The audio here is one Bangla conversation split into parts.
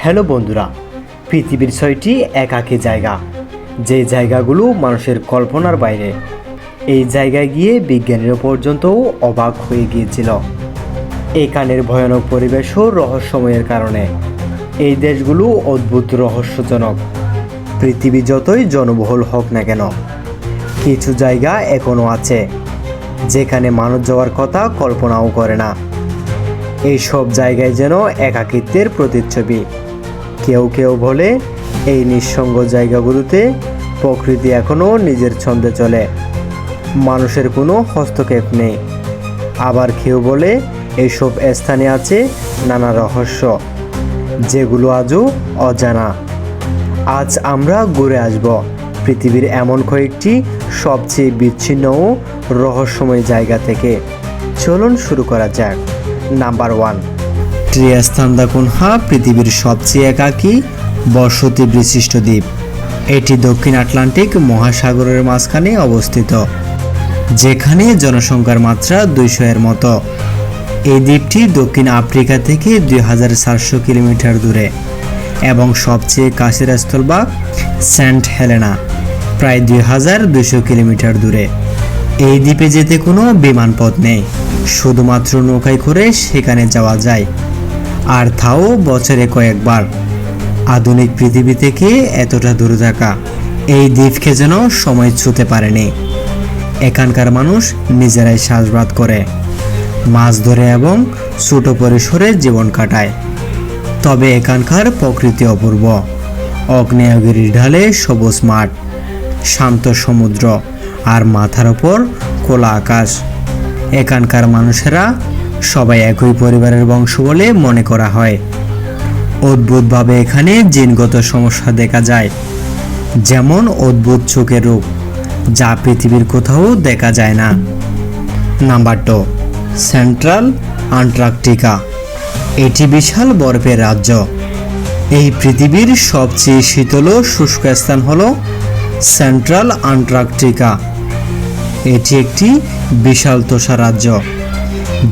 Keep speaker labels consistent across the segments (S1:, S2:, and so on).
S1: হ্যালো বন্ধুরা, পৃথিবীর 6টি একাকী জায়গা, যে জায়গাগুলো মানুষের কল্পনার বাইরে। এই জায়গায় গিয়ে বিজ্ঞানীরা পর্যন্তও অবাক হয়ে গিয়েছিল। এখানের ভয়ানক পরিবেশ ও রহস্যময়ের কারণে এই দেশগুলো অদ্ভুত রহস্যজনক। পৃথিবী যতই জনবহুল হোক না কেন, কিছু জায়গা এখনও আছে যেখানে মানুষ যাওয়ার কথা কল্পনাও করে না। এইসব জায়গায় যেন একাকিত্বের প্রতিচ্ছবি। কেউ কেউ বলে এই নিঃসঙ্গ জায়গাগুলোতে প্রকৃতি এখনও নিজের ছন্দে চলে, মানুষের কোনো হস্তক্ষেপ নেই। আবার কেউ বলে এইসব স্থানে আছে নানা রহস্য, যেগুলো আজও অজানা। আজ আমরা ঘুরে আসব পৃথিবীর এমন কয়েকটি সবচেয়ে বিচ্ছিন্ন ও রহস্যময় জায়গা থেকে। চলুন শুরু করা যাক। নাম্বার 1, ট্রিয়াস্তান্দাকুনহা পৃথিবীর সবচেয়ে একাকী বসতি বিশিষ্ট দ্বীপ। এটি দক্ষিণ আটলান্টিক মহাসাগরের মাঝখানে অবস্থিত, যেখানে জনসংখ্যার মাত্রা 200 এর মতো। এই দ্বীপটি দক্ষিণ আফ্রিকা থেকে 2400 কিলোমিটার দূরে এবং সবচেয়ে কাছের স্থলভাগ সেন্ট হেলেনা প্রায় 2200 কিলোমিটার দূরে। এই দ্বীপে যেতে কোনো বিমানপথ নেই, শুধুমাত্র নৌকায় করে সেখানে যাওয়া যায়, আর তাও বছরে কয়েকবার। আধুনিক পৃথিবী থেকে এতটা দূরে থাকা এই দ্বীপকে যেন সময় ছুঁতে পারেনি। এখানকার মানুষ নিজেরাই চাষাবাদ করে, মাছ ধরে এবং ছোট পরিসরে জীবন কাটায়। তবে এখানকার প্রকৃতি অপূর্ব। আগ্নেয়গিরির ঢালে সবুজ মাঠ, শান্ত সমুদ্র আর মাথার ওপর খোলা আকাশ। এখানকার মানুষেরা সবাই একই পরিবারের বংশ বলে মনে করা হয়। অদ্ভুতভাবে এখানে জিনগত সমস্যা দেখা যায়, যেমন অদ্ভুত চোখের রোগ, যা পৃথিবীর কোথাও দেখা যায় না। Number 2, central Antarctica. এটি বিশাল বরফের রাজ্য। এই পৃথিবীর সবচেয়ে শীতল ও শুষ্ক স্থান হল সেন্ট্রাল আন্টার্কটিকা। এটি একটি বিশাল তুষার রাজ্য,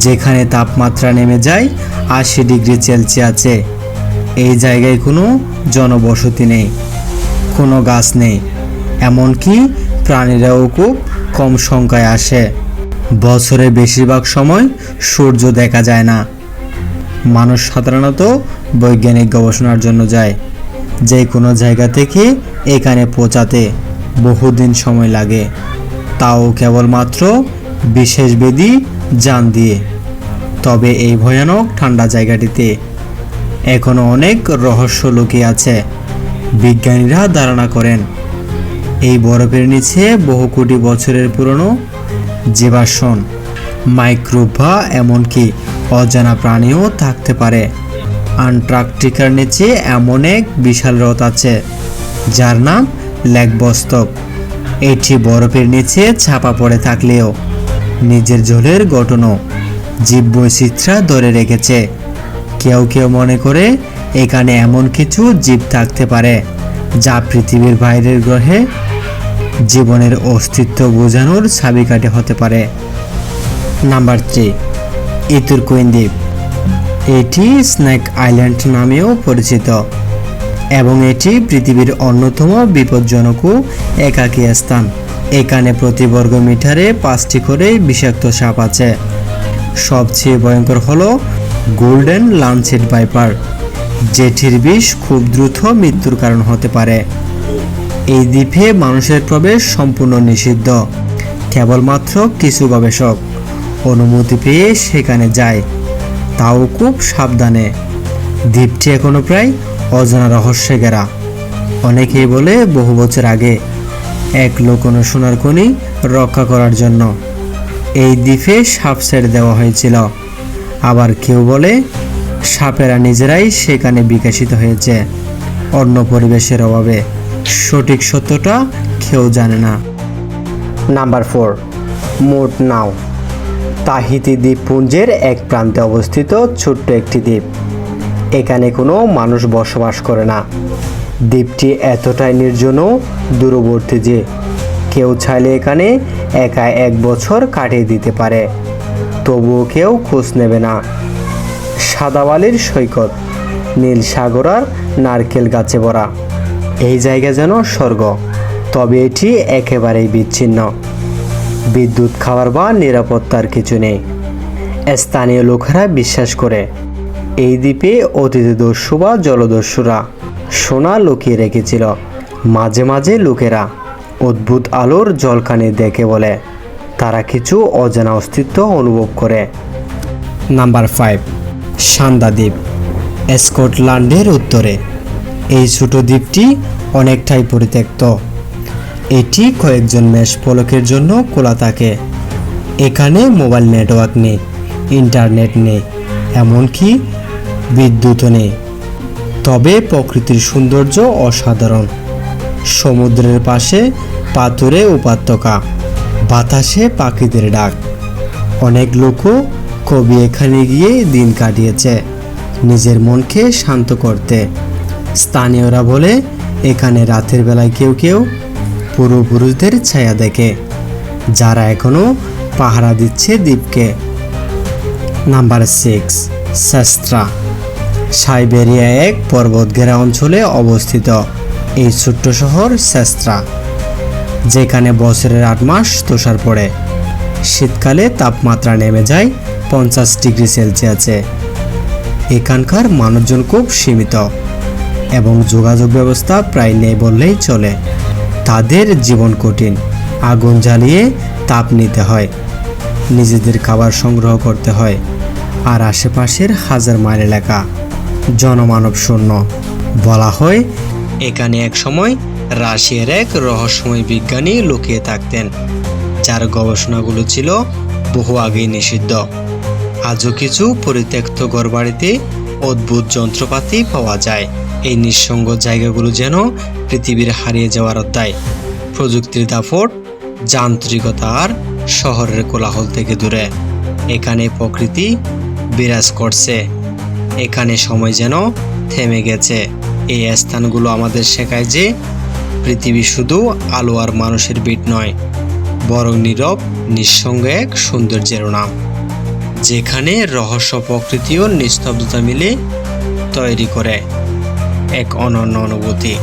S1: যেখানে তাপমাত্রা নেমে যায় 80 ডিগ্রি সেলসিয়াসে। এই জায়গায় কোনো জনবসতি নেই, কোনো গাছ নেই, এমনকি প্রাণীরাও খুব কম সংখ্যায় আসে। বছরের বেশিরভাগ সময় সূর্য দেখা যায় না। মানুষ সাধারণত বৈজ্ঞানিক গবেষণার জন্য যায়। যে কোনো জায়গা থেকে এখানে পৌঁছাতে বহুদিন সময় লাগে, তাও কেবলমাত্র বিশেষ বেদি যান দিয়ে। তবে এই ভয়ানক ঠান্ডা জায়গাটিতে এখনও অনেক রহস্য লুকিয়ে আছে। বিজ্ঞানীরা ধারণা করেন এই বরফের নিচে বহু কোটি বছরের পুরনো জীবাশ্ম, মাইক্রোব বা এমনকি অজানা প্রাণীও থাকতে পারে। আন্টার্কটিকার নিচে এমন এক বিশাল হ্রদ আছে যার নাম লেক বস্তক। এটি বরফের নিচে চাপা পড়ে থাকলেও নিজের জলের গঠনও জীববৈচিত্র্য ধরে রেখেছে। কেউ কেউ মনে করে এখানে এমন কিছু জীব থাকতে পারে যা পৃথিবীর বাইরের গ্রহে জীবনের অস্তিত্ব বোঝানোর চাবিকাঠি হতে পারে। নাম্বার 3, ইতুরকোইন দ্বীপ। এটি স্নেক আইল্যান্ড নামেও পরিচিত এবং এটি পৃথিবীর অন্যতম বিপজ্জনক ও একাকী স্থান। এখানে প্রতি বর্গ মিটারে 5টি করে বিষাক্ত সাপ আছে। সবচেয়ে ভয়ঙ্কর হলো গোল্ডেন লাঞ্চেট ভাইপার, যেটির বিষ খুব দ্রুত মৃত্যুর কারণ হতে পারে। এই দ্বীপে মানুষের প্রবেশ সম্পূর্ণ নিষিদ্ধ। কেবলমাত্র কিছু গবেষক অনুমতি পেয়ে সেখানে যায়, তাও খুব সাবধানে। দ্বীপটি এখনো প্রায় অজানা রহস্যে ঘেরা। অনেকেই বলে বহু বছর আগে এক লুকোনো সোনার খনি রক্ষা করার জন্য এই দ্বীপে সাপ ছেড়ে দেওয়া হয়েছিল। আবার কেউ বলে সাপেরা নিজেরাই সেখানে বিকশিত হয়েছে অন্য পরিবেশের অভাবে। সঠিক সত্যটা কেউ জানে না। নাম্বার 4, মোট নাও। তাহিতি দ্বীপপুঞ্জের এক প্রান্তে অবস্থিত ছোট্ট একটি দ্বীপ। এখানে কোনো মানুষ বসবাস করে না। দ্বীপটি এতটাই নির্জন ও দূরবর্তী যে কেউ চাইলে এখানে একা 1 বছর কাটিয়ে দিতে পারে, তবুও কেউ খোঁজ নেবে না। সাদা বালির সৈকত, নীল সাগর আর নারকেল গাছে ভরা। এই জায়গা যেন স্বর্গ, তবে এটি একেবারেই বিচ্ছিন্ন। বিদ্যুৎ, খাবার বা নিরাপত্তার কিছু নেই। স্থানীয় লোকেরা বিশ্বাস করে এই দ্বীপে অতীতে দস্যু বা জলদস্যুরা সোনা লুকিয়ে রেখেছিল। মাঝে মাঝে লোকেরা অদ্ভুত আলোর ঝলকানি দেখে বলে তারা কিছু অজানা অস্তিত্ব অনুভব করে। নাম্বার 5, সান্দা দ্বীপ, স্কটল্যান্ডের উত্তরে। এই ছোট দ্বীপটি অনেকটাই পরিত্যক্ত। এটি কয়েকজন মেষপালকের জন্য খোলা থাকে। এখানে মোবাইল নেটওয়ার্ক নেই, ইন্টারনেট নেই, এমনকি বিদ্যুৎও নেই। তবে প্রকৃতির সৌন্দর্য অসাধারণ। সমুদ্রের পাশে পাথুরে উপত্যকা, বাতাসে পাখিদের ডাক। অনেক লোকও কবি এখানে গিয়ে দিন কাটিয়েছে নিজের মনকে শান্ত করতে। স্থানীয়রা বলে এখানে রাতের বেলায় কেউ কেউ পূর্বপুরুষদের ছায়া দেখে, যারা এখনো পাহারা দিচ্ছে দ্বীপকে। নাম্বার 6, সেস্ট্রা, সাইবেরিয়া এক পর্বতঘেরা অঞ্চলে অবস্থিত এই ছোট্ট শহর সেস্ট্রা, যেখানে বছরের 8 মাস তুষার পড়ে। শীতকালে তাপমাত্রা নেমে যায় 50 ডিগ্রি সেলসিয়াসে। এখানকার মানুষজন খুব সীমিত এবং যোগাযোগ ব্যবস্থা প্রায় নেই বললেই চলে। তাদের জীবন কঠিন। আগুন জ্বালিয়ে তাপ নিতে হয়, নিজেদের খাবার সংগ্রহ করতে হয়, আর আশেপাশের 1000 মাইল এলাকা জনমানব শূন্য। বলা হয় এখানে এক সময় রাশিয়ার এক রহস্যময় বিজ্ঞানী লুকিয়ে থাকতেন, যার গবেষণাগুলো ছিল বহু আগেই নিষিদ্ধ। আজও কিছু পরিত্যক্ত ঘরবাড়িতে অদ্ভুত যন্ত্রপাতি পাওয়া যায়। এই নিঃসঙ্গ জায়গাগুলো যেন পৃথিবীর হারিয়ে যাওয়ার অধ্যায়। প্রযুক্তির দাপট, যান্ত্রিকতা আর শহরের কোলাহল থেকে দূরে এখানে প্রকৃতি বিরাজ করছে। এখানে সময় যেন থেমে গেছে। এই স্থানগুলো আমাদের শেখায় যে পৃথিবী শুধু আলো আর মানুষের ভিড় নয়, বরং নীরব নিঃসঙ্গ এক সৌন্দর্যের নাম, যেখানে রহস্য, প্রকৃতি ও নিস্তব্ধতা মিলে তৈরি করে এক অনন্য অনুভূতি।